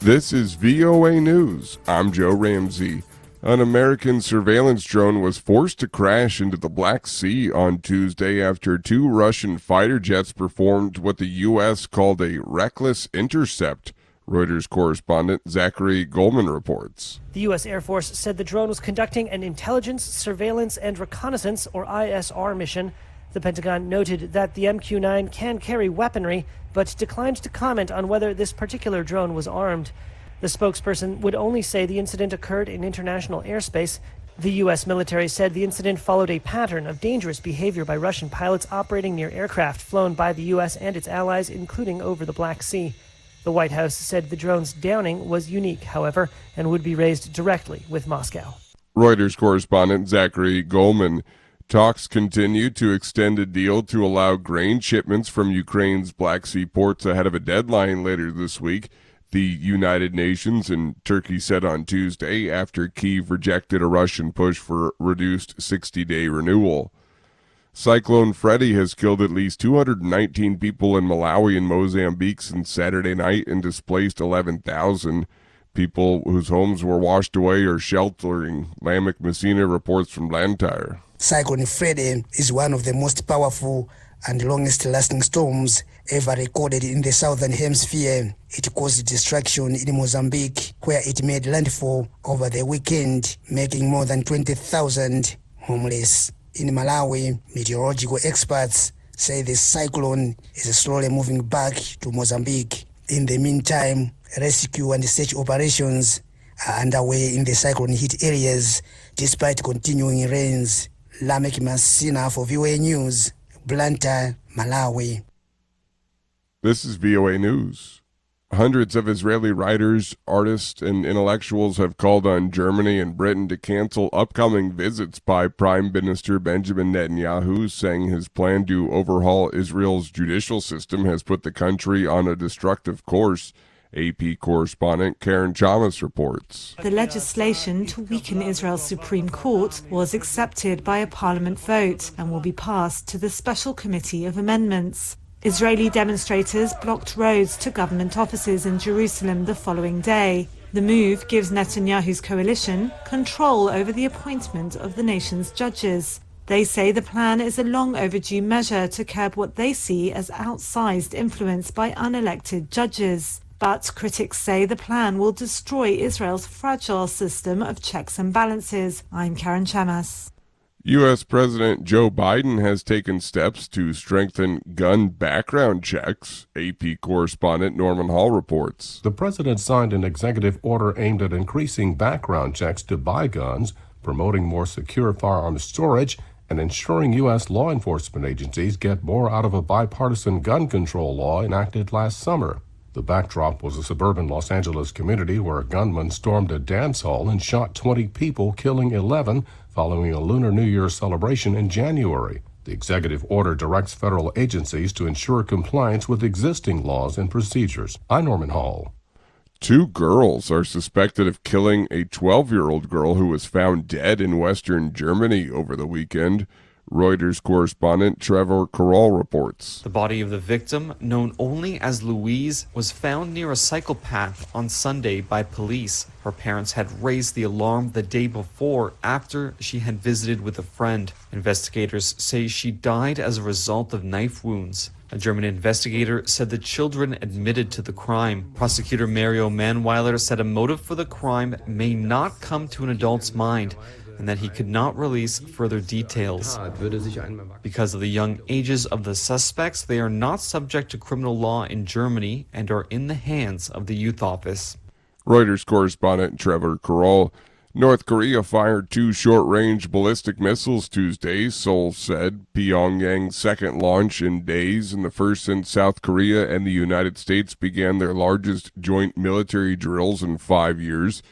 This is VOA News. I'm Joe Ramsey. An American surveillance drone was forced to crash into the Black Sea on Tuesday after two Russian fighter jets performed what the U.S. called a reckless intercept, Reuters correspondent Zachary Goldman reports. The U.S. Air Force said the drone was conducting an intelligence, surveillance, and reconnaissance, or ISR, mission. The Pentagon noted that the MQ-9 can carry weaponry, but declined to comment on whether this particular drone was armed. The spokesperson would only say the incident occurred in international airspace. The U.S. military said the incident followed a pattern of dangerous behavior by Russian pilots operating near aircraft flown by the U.S. and its allies, including over the Black Sea. The White House said the drone's downing was unique, however, and would be raised directly with Moscow. Reuters correspondent Zachary Goldman. Talks continue to extend a deal to allow grain shipments from Ukraine's Black Sea ports ahead of a deadline later this week, the United Nations and Turkey said on Tuesday after Kyiv rejected a Russian push for reduced 60-day renewal. Cyclone Freddy has killed at least 219 people in Malawi and Mozambique since Saturday night and displaced 11,000. People whose homes were washed away are sheltering, Lamech Messina reports from Blantyre. Cyclone Freddy is one of the most powerful and longest-lasting storms ever recorded in the southern hemisphere. It caused destruction in Mozambique, where it made landfall over the weekend, making more than 20,000 homeless. In Malawi, meteorological experts say the cyclone is slowly moving back to Mozambique. In the meantime, rescue and search operations are underway in the cyclone-hit areas despite continuing rains. Lamech Messina for VOA News, Blantyre, Malawi. This is VOA News. Hundreds of Israeli writers, artists, and intellectuals have called on Germany and Britain to cancel upcoming visits by Prime Minister Benjamin Netanyahu, saying his plan to overhaul Israel's judicial system has put the country on a destructive course. AP correspondent Karen Chamas reports. The legislation to weaken Israel's Supreme Court was accepted by a parliament vote and will be passed to the Special Committee of Amendments. Israeli demonstrators blocked roads to government offices in Jerusalem the following day. The move gives Netanyahu's coalition control over the appointment of the nation's judges. They say the plan is a long overdue measure to curb what they see as outsized influence by unelected judges. But critics say the plan will destroy Israel's fragile system of checks and balances. I'm Karen Chamas. U.S. President Joe Biden has taken steps to strengthen gun background checks, AP correspondent Norman Hall reports. The president signed an executive order aimed at increasing background checks to buy guns, promoting more secure firearms storage, and ensuring U.S. law enforcement agencies get more out of a bipartisan gun control law enacted last summer. The backdrop was a suburban Los Angeles community where a gunman stormed a dance hall and shot 20 people, killing 11, following a Lunar New Year celebration in January. The executive order directs federal agencies to ensure compliance with existing laws and procedures. I'm Norman Hall. Two girls are suspected of killing a 12-year-old girl who was found dead in western Germany over the weekend. Reuters correspondent Trevor Carroll reports. The body of the victim, known only as Louise, was found near a cycle path on Sunday by police. Her parents had raised the alarm the day before after she had visited with a friend. Investigators say she died as a result of knife wounds. A German investigator said the children admitted to the crime. Prosecutor Mario Manweiler said a motive for the crime may not come to an adult's mind, and that he could not release further details. Because of the young ages of the suspects, they are not subject to criminal law in Germany and are in the hands of the youth office. Reuters correspondent Trevor Carroll. North Korea fired two short-range ballistic missiles Tuesday, Seoul said, Pyongyang's second launch in days and the first since South Korea and the United States began their largest joint military drills in 5 years.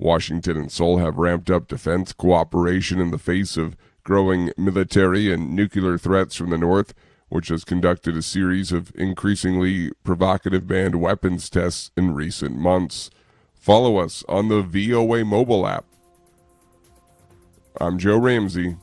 Washington and Seoul have ramped up defense cooperation in the face of growing military and nuclear threats from the North, which has conducted a series of increasingly provocative banned weapons tests in recent months. Follow us on the VOA mobile app. I'm Joe Ramsey.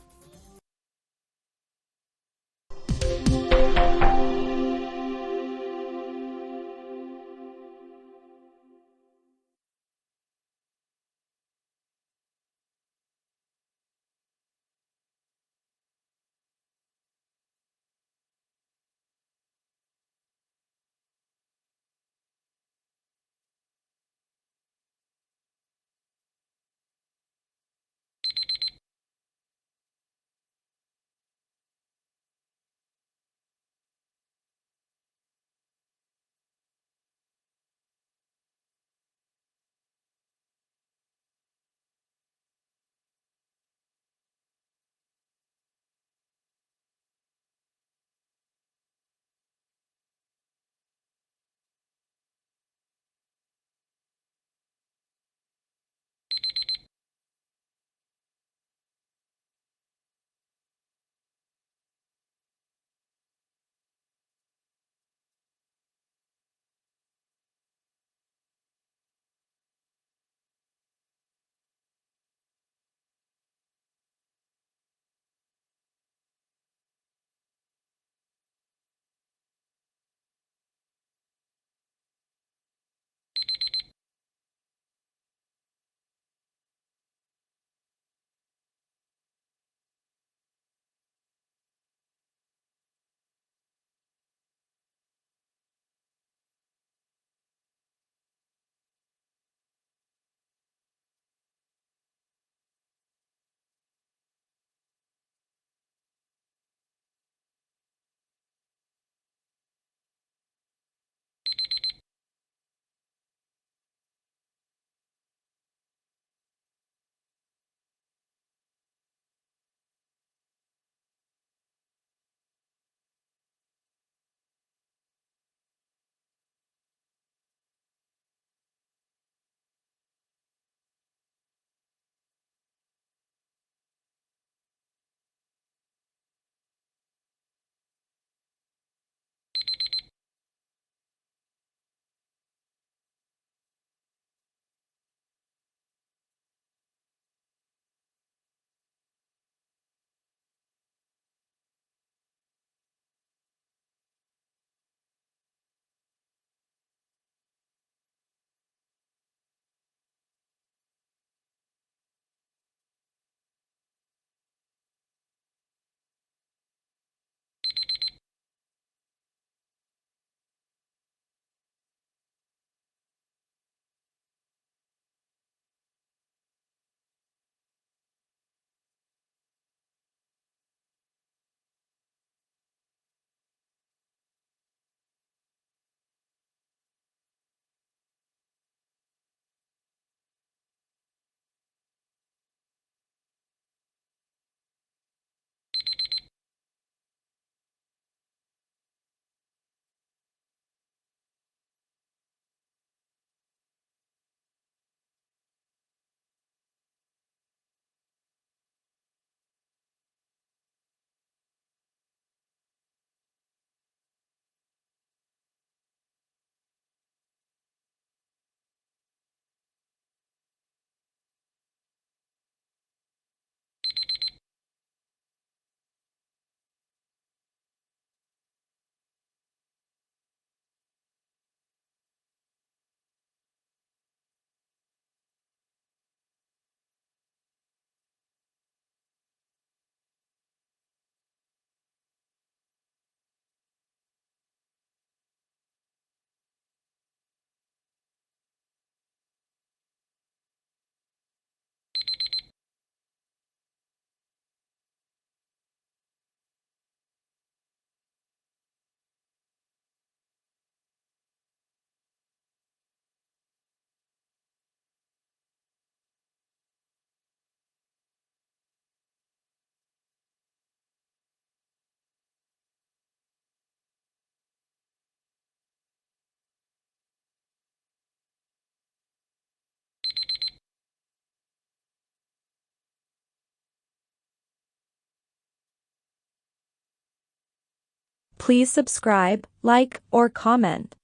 Please subscribe, like, or comment.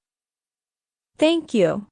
Thank you.